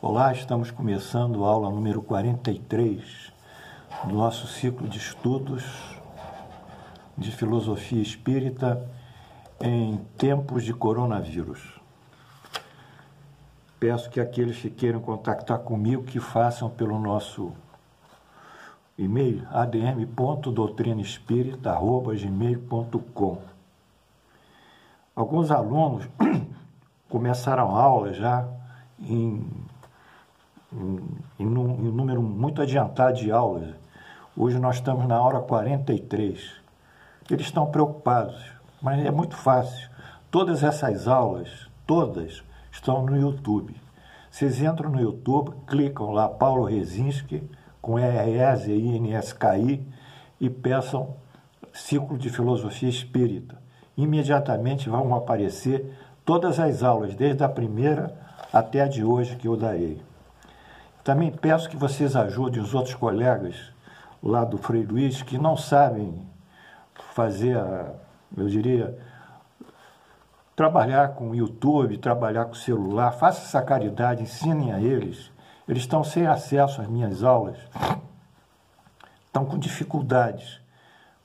Olá, estamos começando a aula número 43 do nosso ciclo de estudos de filosofia espírita em tempos de coronavírus. Peço que aqueles que queiram contactar comigo que façam pelo nosso e-mail adm.doutrinaespírita@gmail.com. Alguns alunos começaram a aula já em um número muito adiantado de aulas. Hoje nós estamos na aula 43. Eles estão preocupados, mas é muito fácil. Todas essas aulas, todas, estão no YouTube. Vocês entram no YouTube, clicam lá Paulo Rezinski, com R-E-Z-I-N-S-K-I, e peçam Ciclo de Filosofia Espírita. Imediatamente vão aparecer todas as aulas, desde a primeira até a de hoje que eu darei. Também peço que vocês ajudem os outros colegas lá do Frei Luiz que não sabem fazer, eu diria, trabalhar com o YouTube, trabalhar com o celular. Faça essa caridade, ensinem a eles. Eles estão sem acesso às minhas aulas, estão com dificuldades.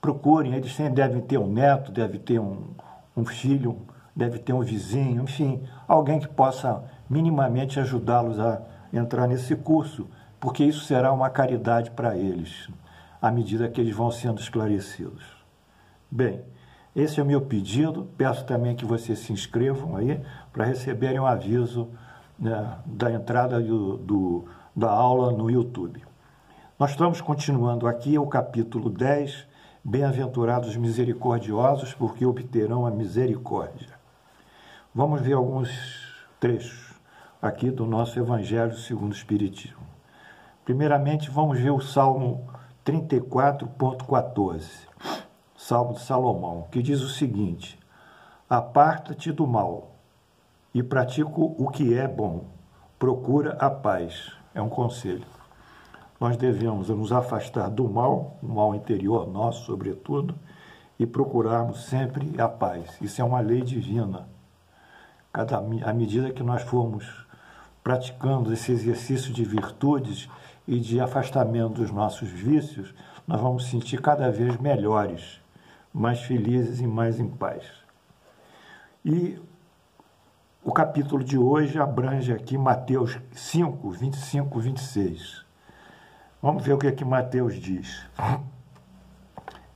Procurem, eles devem ter um neto, devem ter um filho, devem ter um vizinho, enfim, alguém que possa minimamente ajudá-los a entrar nesse curso, porque isso será uma caridade para eles, à medida que eles vão sendo esclarecidos. Bem, esse é o meu pedido. Peço também que vocês se inscrevam aí para receberem um aviso, né, da entrada da aula no YouTube. Nós estamos continuando aqui o capítulo 10, Bem-aventurados misericordiosos, porque obterão a misericórdia. Vamos ver alguns trechos aqui do nosso Evangelho segundo o Espiritismo. Primeiramente, vamos ver o Salmo 34.14, Salmo de Salomão, que diz o seguinte: aparta-te do mal e pratica o que é bom, procura a paz. É um conselho. Nós devemos nos afastar do mal, o mal interior nosso, sobretudo, e procurarmos sempre a paz. Isso é uma lei divina. À medida que nós formos praticando esse exercício de virtudes e de afastamento dos nossos vícios, nós vamos sentir cada vez melhores, mais felizes e mais em paz. E o capítulo de hoje abrange aqui Mateus 5, 25, 26. Vamos ver o que Mateus diz.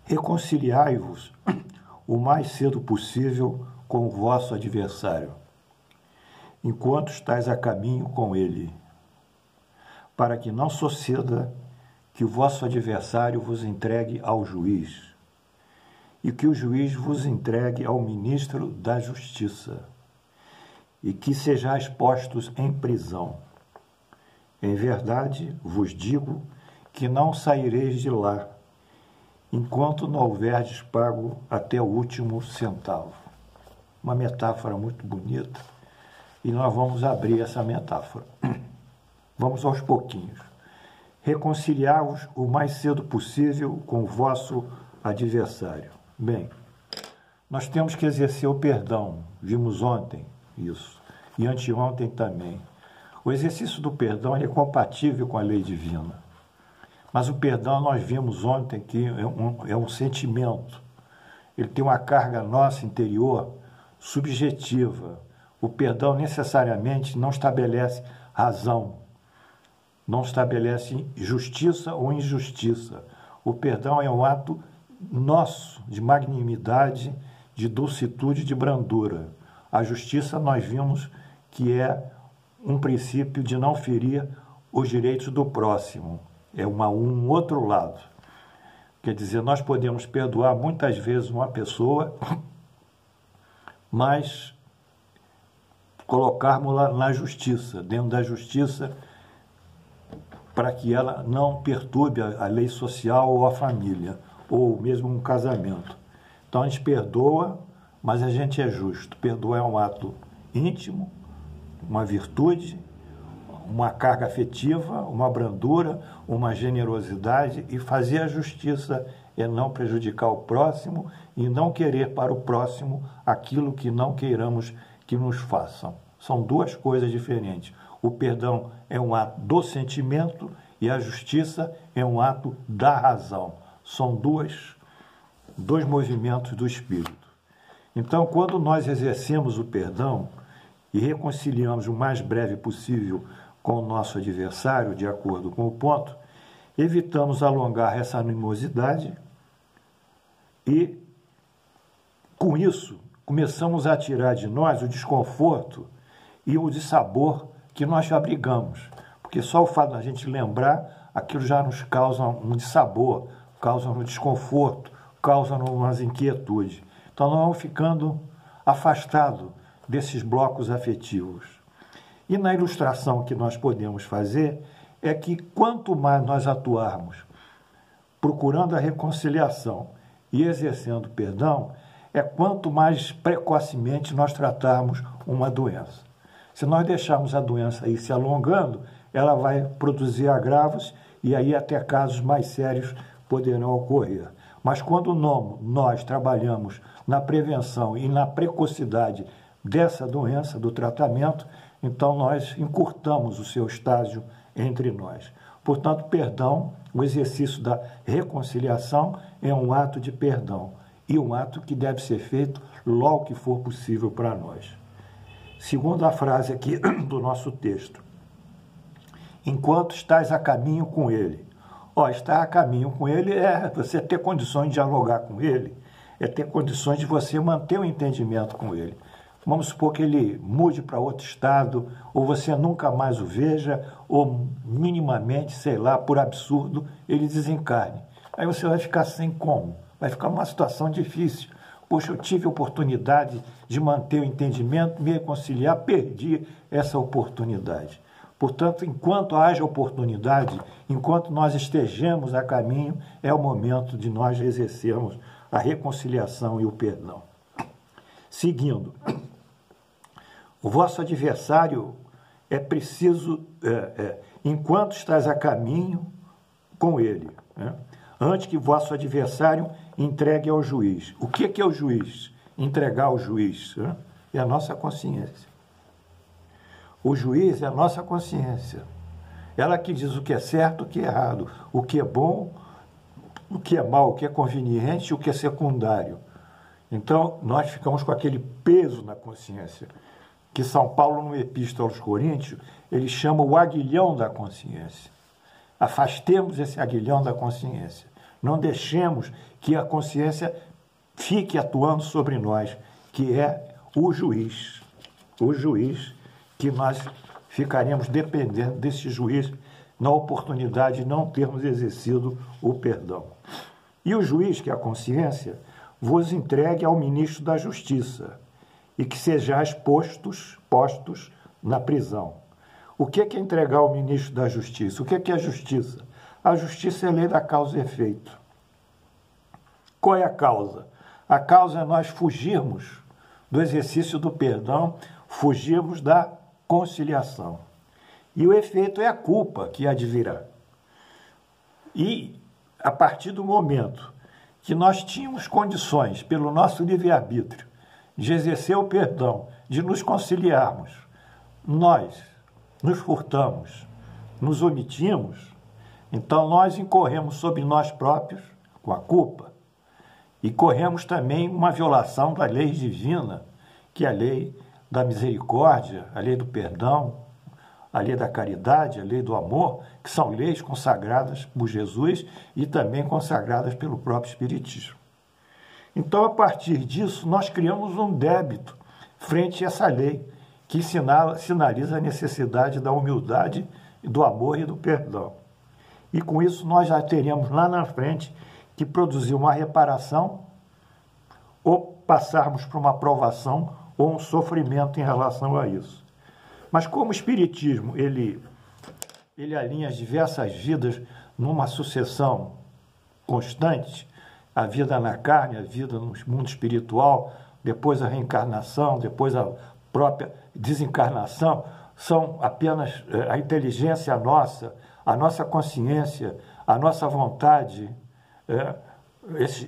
Reconciliai-vos o mais cedo possível com o vosso adversário, enquanto estáis a caminho com ele, para que não suceda que o vosso adversário vos entregue ao juiz, e que o juiz vos entregue ao ministro da justiça, e que sejais postos em prisão. Em verdade, vos digo que não saireis de lá, enquanto não houverdes pago até o último centavo. Uma metáfora muito bonita, e nós vamos abrir essa metáfora. Vamos aos pouquinhos. Reconciliar-vos o mais cedo possível com o vosso adversário. Bem, nós temos que exercer o perdão. Vimos ontem isso, e anteontem também. O exercício do perdão é compatível com a lei divina. Mas o perdão, nós vimos ontem que é um sentimento. Ele tem uma carga nossa interior subjetiva. O perdão necessariamente não estabelece razão, não estabelece justiça ou injustiça. O perdão é um ato nosso de magnanimidade, de docilitude, de brandura. A justiça nós vimos que é um princípio de não ferir os direitos do próximo. É um outro lado. Quer dizer, nós podemos perdoar muitas vezes uma pessoa, mas colocarmos-la na justiça, dentro da justiça, para que ela não perturbe a lei social ou a família, ou mesmo um casamento. Então a gente perdoa, mas a gente é justo. Perdoar é um ato íntimo, uma virtude, uma carga afetiva, uma brandura, uma generosidade, e fazer a justiça é não prejudicar o próximo e não querer para o próximo aquilo que não queiramos que nos façam. São duas coisas diferentes. O perdão é um ato do sentimento e a justiça é um ato da razão. São dois movimentos do espírito. Então, quando nós exercemos o perdão e reconciliamos o mais breve possível com o nosso adversário, de acordo com o ponto, evitamos alongar essa animosidade e, com isso, começamos a tirar de nós o desconforto e o dissabor que nós abrigamos. Porque só o fato de a gente lembrar, aquilo já nos causa um dissabor, causa um desconforto, causa umas inquietudes. Então, nós vamos ficando afastados desses blocos afetivos. E na ilustração que nós podemos fazer é que quanto mais nós atuarmos procurando a reconciliação e exercendo o perdão, é quanto mais precocemente nós tratarmos uma doença. Se nós deixarmos a doença aí se alongando, ela vai produzir agravos e aí até casos mais sérios poderão ocorrer. Mas quando nós trabalhamos na prevenção e na precocidade dessa doença, do tratamento, então nós encurtamos o seu estágio entre nós. Portanto, perdão, o exercício da reconciliação é um ato de perdão e um ato que deve ser feito logo que for possível para nós. Segundo a frase aqui do nosso texto, enquanto estás a caminho com ele. Estar a caminho com ele é você ter condições de dialogar com ele, é ter condições de você manter o entendimento com ele. Vamos supor que ele mude para outro estado, ou você nunca mais o veja, ou minimamente, sei lá, por absurdo, ele desencarne. Aí você vai ficar sem como? Vai ficar uma situação difícil. Poxa, eu tive a oportunidade de manter o entendimento, me reconciliar, perdi essa oportunidade. Portanto, enquanto haja oportunidade, enquanto nós estejamos a caminho, é o momento de nós exercermos a reconciliação e o perdão. Seguindo, o vosso adversário é preciso, enquanto estás a caminho com ele, né? Antes que vosso adversário entregue ao juiz. O que é o juiz? Entregar ao juiz, né? É a nossa consciência. O juiz é a nossa consciência. Ela que diz o que é certo, o que é errado, o que é bom, o que é mal, o que é conveniente, o que é secundário. Então, nós ficamos com aquele peso na consciência, que São Paulo, no Epístola aos Coríntios, ele chama o aguilhão da consciência. Afastemos esse aguilhão da consciência. Não deixemos que a consciência fique atuando sobre nós, que é o juiz. O juiz que nós ficaremos dependendo desse juiz na oportunidade de não termos exercido o perdão. E o juiz, que é a consciência, vos entregue ao ministro da Justiça e que sejais postos na prisão. O que é entregar ao ministro da Justiça? O que é a justiça? A justiça é a lei da causa e efeito. Qual é a causa? A causa é nós fugirmos do exercício do perdão, fugirmos da conciliação. E o efeito é a culpa que advirá. E, a partir do momento que nós tínhamos condições, pelo nosso livre-arbítrio, de exercer o perdão, de nos conciliarmos, nós nos furtamos, nos omitimos, então nós incorremos sobre nós próprios com a culpa e corremos também uma violação da lei divina, que é a lei da misericórdia, a lei do perdão, a lei da caridade, a lei do amor, que são leis consagradas por Jesus e também consagradas pelo próprio Espiritismo. Então, a partir disso, nós criamos um débito frente a essa lei, que sinaliza a necessidade da humildade, do amor e do perdão. E com isso, nós já teríamos lá na frente que produzir uma reparação ou passarmos por uma provação ou um sofrimento em relação a isso. Mas como o Espiritismo, ele alinha as diversas vidas numa sucessão constante, a vida na carne, a vida no mundo espiritual, depois a reencarnação, depois a própria desencarnação, são apenas a inteligência nossa, a nossa consciência, a nossa vontade,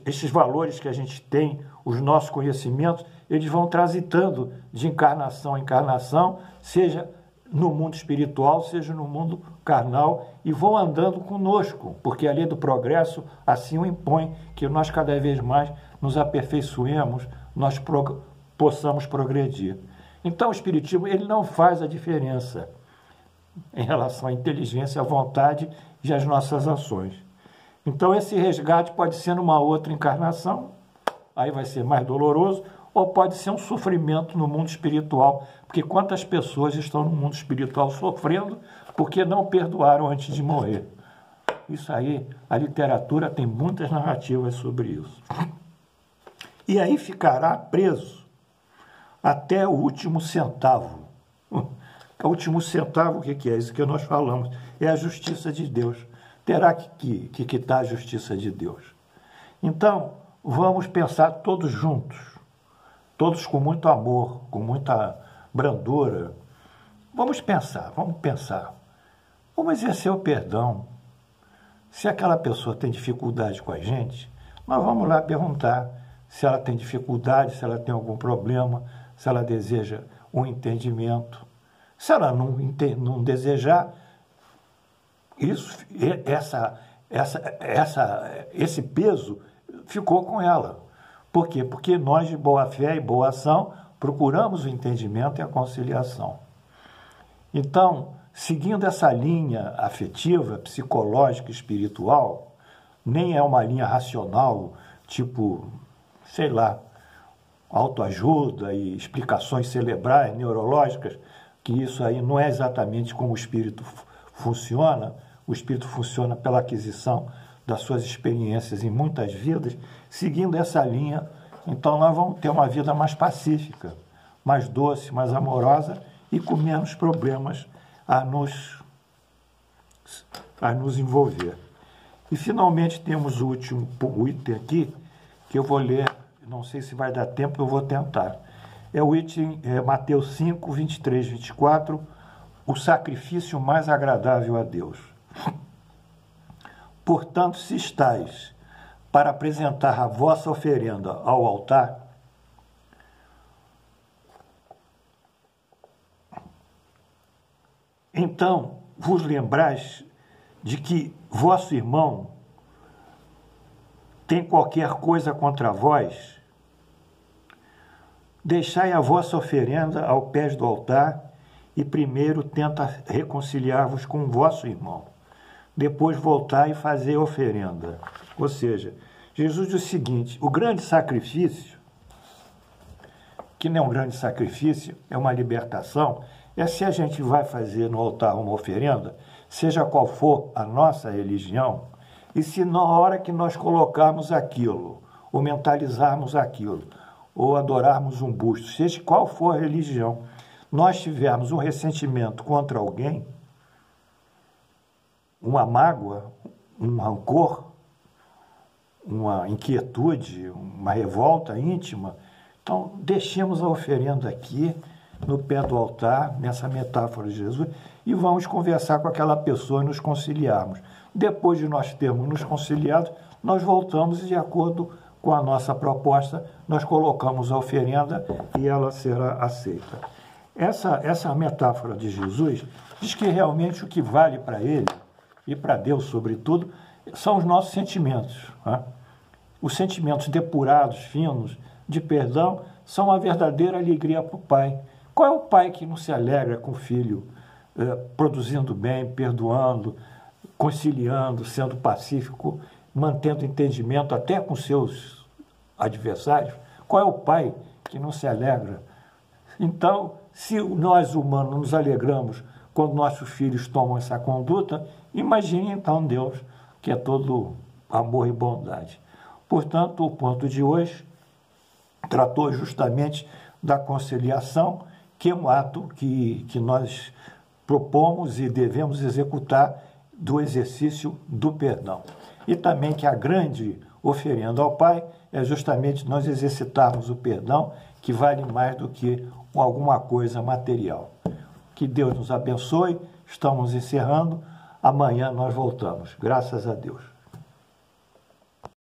esses valores que a gente tem, os nossos conhecimentos, eles vão transitando de encarnação em encarnação, seja no mundo espiritual, seja no mundo carnal, e vão andando conosco, porque a lei do progresso assim o impõe, que nós cada vez mais nos aperfeiçoemos, nós possamos progredir. Então o Espiritismo ele não faz a diferença em relação à inteligência, à vontade e às nossas ações. Então esse resgate pode ser numa outra encarnação, aí vai ser mais doloroso, ou pode ser um sofrimento no mundo espiritual, porque quantas pessoas estão no mundo espiritual sofrendo porque não perdoaram antes de morrer. Isso aí, a literatura tem muitas narrativas sobre isso. E aí ficará preso até o último centavo. O último centavo, o que é? Isso que nós falamos, é a justiça de Deus. Terá que quitar a justiça de Deus. Então, vamos pensar todos juntos, todos com muito amor, com muita brandura. Vamos pensar. Vamos exercer o perdão. Se aquela pessoa tem dificuldade com a gente, nós vamos lá perguntar se ela tem dificuldade, se ela tem algum problema, se ela deseja um entendimento. Se ela não desejar, esse peso ficou com ela. Por quê? Porque nós, de boa fé e boa ação, procuramos o entendimento e a conciliação. Então, seguindo essa linha afetiva, psicológica, espiritual, nem é uma linha racional, tipo, sei lá, autoajuda e explicações cerebrais, neurológicas, que isso aí não é exatamente como o espírito funciona. O espírito funciona pela aquisição das suas experiências em muitas vidas. Seguindo essa linha, então nós vamos ter uma vida mais pacífica, mais doce, mais amorosa e com menos problemas a nos envolver. E finalmente temos o último item aqui, que eu vou ler, não sei se vai dar tempo, eu vou tentar. É o item Mateus 5, 23, 24, o sacrifício mais agradável a Deus. Portanto, se estáis para apresentar a vossa oferenda ao altar, então vos lembrais de que vosso irmão tem qualquer coisa contra vós, deixai a vossa oferenda ao pé do altar e primeiro tenta reconciliar-vos com o vosso irmão. Depois voltar e fazer a oferenda. Ou seja, Jesus diz o seguinte, o grande sacrifício, que não é um grande sacrifício, é uma libertação, é se a gente vai fazer no altar uma oferenda, seja qual for a nossa religião, e se na hora que nós colocarmos aquilo, ou mentalizarmos aquilo, ou adorarmos um busto, seja qual for a religião, nós tivermos um ressentimento contra alguém, uma mágoa, um rancor, uma inquietude, uma revolta íntima, então deixemos a oferenda aqui, no pé do altar, nessa metáfora de Jesus, e vamos conversar com aquela pessoa e nos conciliarmos. Depois de nós termos nos conciliado, nós voltamos e, de acordo com a nossa proposta, nós colocamos a oferenda e ela será aceita. Essa metáfora de Jesus diz que realmente o que vale para ele, e para Deus sobretudo, são os nossos sentimentos. Né? Os sentimentos depurados, finos, de perdão, são uma verdadeira alegria para o Pai. Qual é o pai que não se alegra com o filho produzindo bem, perdoando, conciliando, sendo pacífico, mantendo entendimento até com seus adversários? Qual é o pai que não se alegra? Então, se nós humanos nos alegramos quando nossos filhos tomam essa conduta, imagine então Deus, que é todo amor e bondade. Portanto, o ponto de hoje tratou justamente da conciliação, que é um ato que nós propomos e devemos executar do exercício do perdão. E também que a grande oferenda ao Pai é justamente nós exercitarmos o perdão, que vale mais do que alguma coisa material. Que Deus nos abençoe, estamos encerrando, amanhã nós voltamos, graças a Deus.